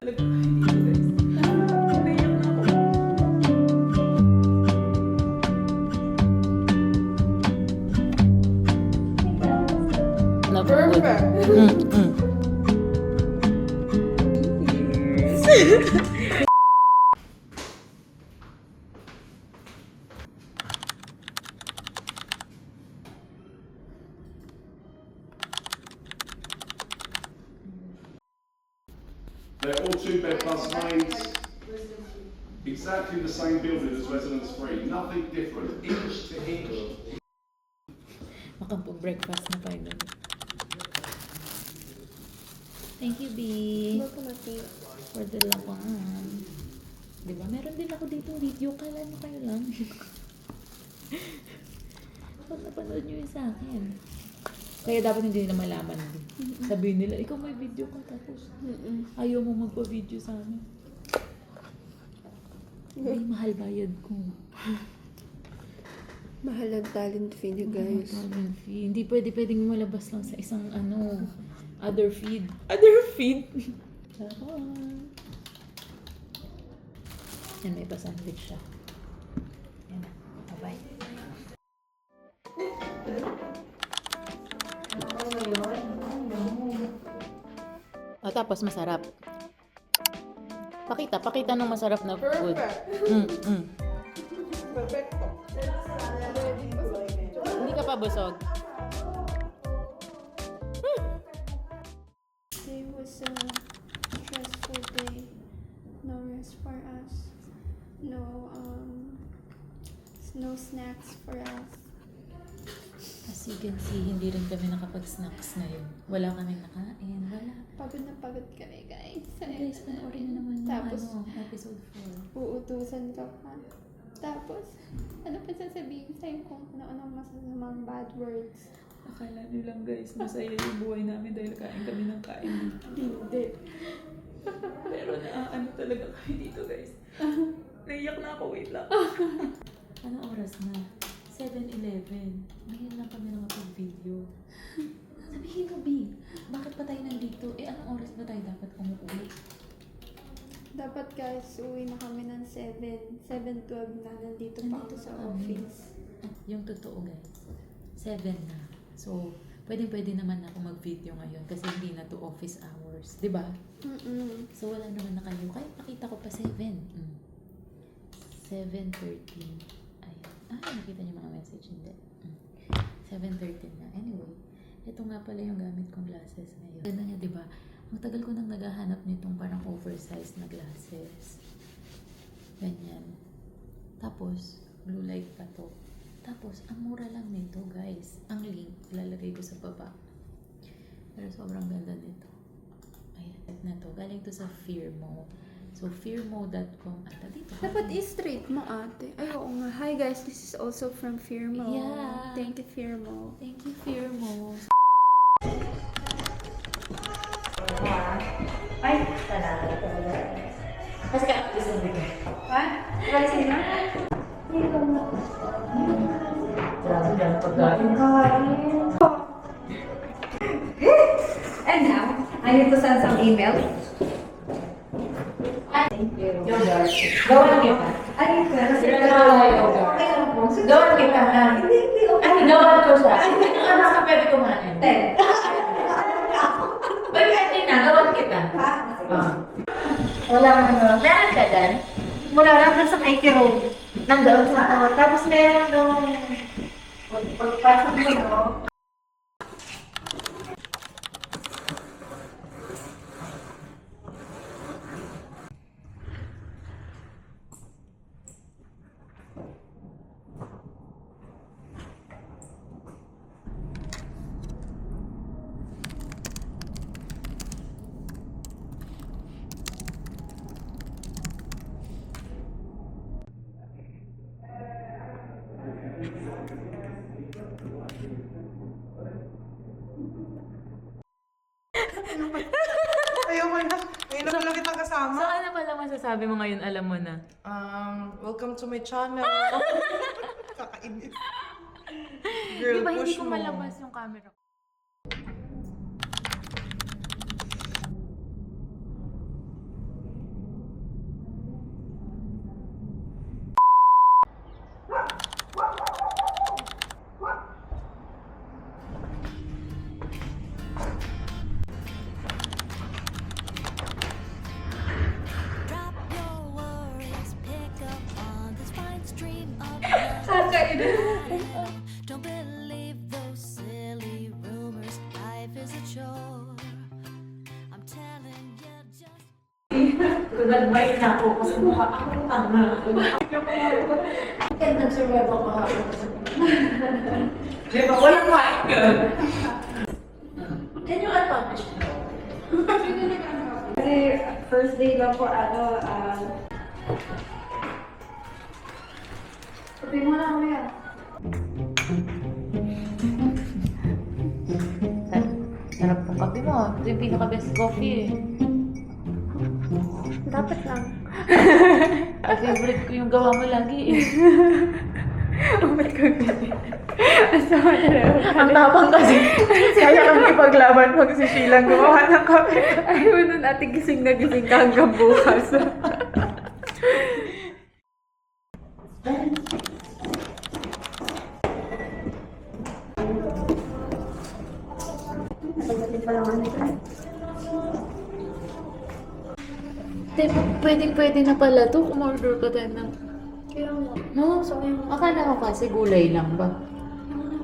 Perfect. They're all 2-bed plus maids. Exactly the same building as Residence 3. Nothing different, inch to inch. Makapag-breakfast na tayo. Thank you, B. For the lawan. Diba? Meron din ako dito video. Kala nyo kayo lang. Pag napanood nyo yun sa akin. Kaya dapat hindi nila malaman din. Sabihin nila, ikaw may video ka tapos ayaw mo magpa-video sa amin. Hindi mahal bayad ko. Mahal ang talent fee niyo, guys. Talent fee. Hindi pwedeng malabas lang sa isang other feed. Other feed? Charon. Yan, may pa-sandwich siya. Yan na. Bye-bye. O, tapos masarap. Pakita ng masarap na food. Perfecto. Hindi ka pa busog. Today was a stressful day. No rest for us. No snacks for us. As you can see, hindi rin kami nakapag-snacks ngayon. Wala kaming nakain. Wala. Pagod na pagod kami, guys. Guys, panoorin na naman yung Tapos, episode 4. uutusan ka pa. Tapos, ano pa sasabihin sa'yo kung ano-anong masasamang bad words? Akala nyo lang guys, masaya yung buhay namin dahil kain kami ng kain. Hindi. Pero ano talaga kami dito guys. Naiyak na ako, wait lang. Anong oras na? 7:11. Ngayon lang kami nakapag-video. Sabihin mo, B, bakit pa tayo nandito? Anong oras ba tayo dapat umuwi? Dapat guys, uwi na kami ng 7. 7:12 na, nandito pa ako sa office. Yung totoo guys, 7 na. So, pwede naman ako mag-video ngayon kasi hindi na to office hours. Diba? So, wala naman na kayo. Kahit nakita ko pa 7. 7:13. Nakita niyo mga message. Hindi. 7:13 na. Anyway, ito nga pala yung gamit kong glasses ngayon. Ganda niya, diba? Ang tagal ko nang naghahanap nitong parang oversized na glasses. Ganyan. Tapos, blue light pa to. Tapos, ang mura lang nito, guys. Ang link, ilalagay ko sa baba. Pero sobrang ganda nito. Ayan, na to. Galing to sa Fearmo. So, fearmo.com. Dito. Dapat i-straight mo, ate. Ay, oo nga. Hi guys, this is also from Fearmo. Yeah. Thank you, Fearmo. Thank you, Fearmo. Ay, talaga. Kasi ka-actress na bigay. Ha? Kasi na? Hindi ko na. Grabe yan, pagkain. And now, I need to send some emails. Gawan kita. Ay, Gawan kita na. Ay, gawan ko siya. Ay, ano ka pwede kumain? 10. Pwede na, gawan kita. Wala ano. Meron ka dyan? Mula lang sa Kaiki Road. Nandoon sa tapos meron nung pagpasok mo, no? Ayoko na. Ngayon na pala kitang So, kasama. ano pala masasabi mo ngayon? Alam mo na. Welcome to my channel. Kakainis. Girl, Di ba hindi push ko mo. malabas yung camera ko? Don't believe those silly rumors. Life is a chore. I'm telling you just. Nag-bite na ako kasi mukha akong tanga. Kaya nag-survive ako hapon. Di ba? Walang mic. Can you unpublish me? Kasi first day lang po, sabi mo na kami Sarap pong kape mo. Ito yung pinaka-best coffee eh. Dapat lang. Favorite ko yung gawa mo lagi eh. Oh my God. Asama na lang. Ang tapang kasi. Kaya kang ipaglaban pag si Sheila gumawa ng kape. Ayaw nun natin gising na gising ka hanggang bukas. Pwede na pala to. Kumorder ka tayo ng... Kaya mo. No, akala ko kasi gulay lang ba?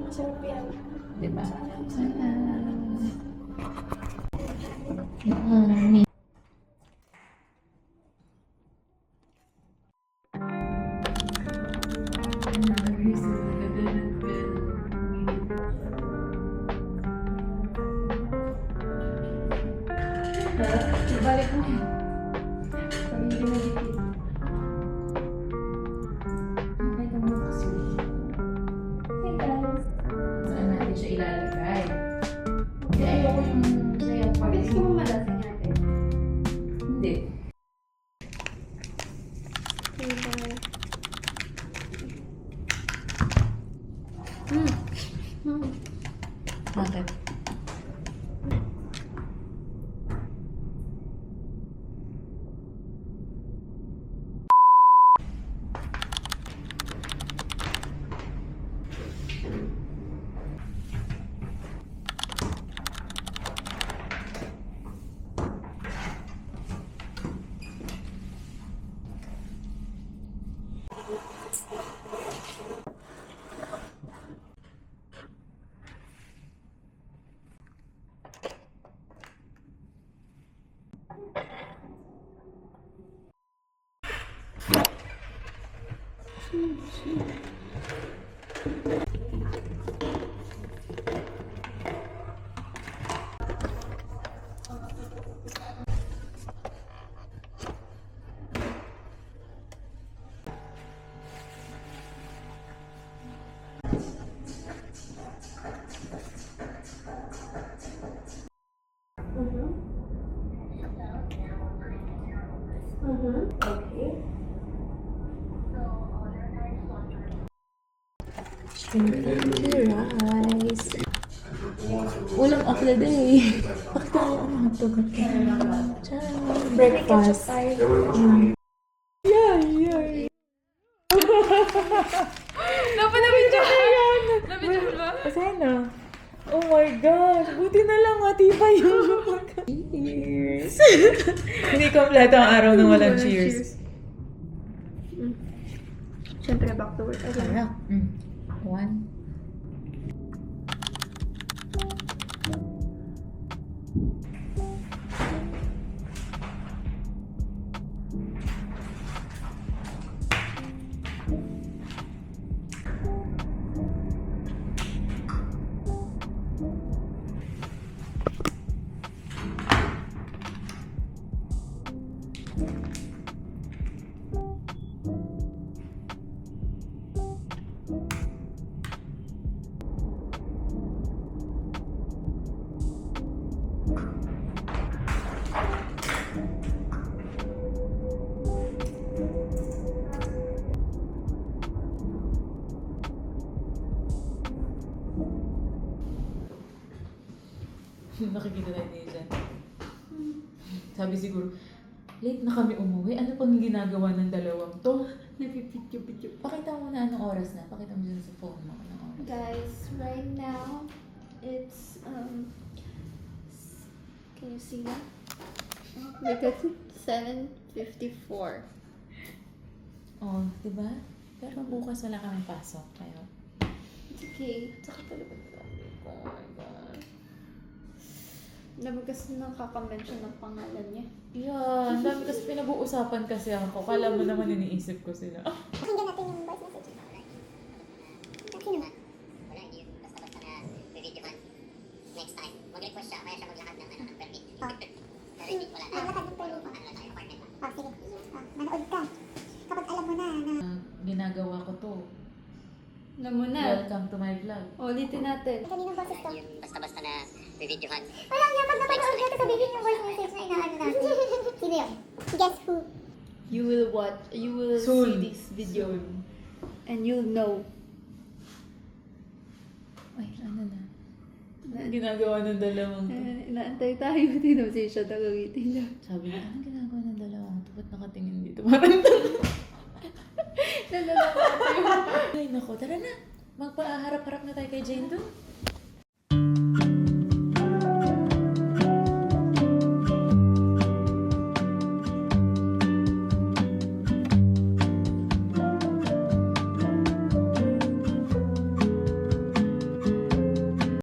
Masarap yan. Diba? Ibalik mo yan. Sabi ko na dito. Ay, kung mo kasi. Hey guys. Saan natin siya ilalagay? Hindi, ayoko yung sayo part. Pwede ko malasing natin. Hindi. Hey guys. Bakit? Rice. Ulam of the day. Bakit tayo ang mga tugot? Breakfast. Yeah. Napinabidyo ka yan! Nabidyo mo ba? Sana. Oh my gosh. Buti na lang matiba yung cheers. Hindi kompleto ang araw na walang cheers. Siyempre, back to work. Sarap. One. Nakikita tayo niya dyan. Sabi siguro, late na kami umuwi. Ano pang ginagawa ng dalawang to? Nagpipidyo-pidyo. Pakita mo na anong oras na. Pakita mo dyan sa phone mo anong oras. Guys, right now, it's, can you see that? Look at 7:54. Oh, diba? Pero bukas wala kaming pasok. Kaya, It's okay. sakit talaga sabi ko. Oh my God. Dami kasi nakaka-mention ng pangalan niya. Yeah, ang dami kasi pinag-uusapan kasi ako. Kala mo naman iniisip ko sila. Pakinggan natin yung voice message. Sino? Wala, hindi yun. Basta-basta na bibidyohan. Next time, mag-request siya, kaya siya maglakad ng permit. Pero hindi, wala na. Lakad ng permit. Ano lang tayo, apartment lang. Sige. Manood ka. Kapag alam mo na. Ginagawa ko to. Na mo na. Welcome to my vlog. Ulitin natin. Kaninong boses to? Yung basta-basta na bibidyohan. Walang yan. Pag napanood natin sa bibig yung voice message na inaano natin. Sino yun? Guess who? You will watch. You will Soon. see this video. And you'll know. Ay, ano na? Anong ginagawa ng dalawang to? Inaantay tayo. Tino si siya nakangiti niya. Sabi niya, anong ginagawa ng dalawang to? Ba't nakatingin dito? Parang Nalalaman ko. ay nako, tara na. Magpaharap-harap na tayo kay Jane doon.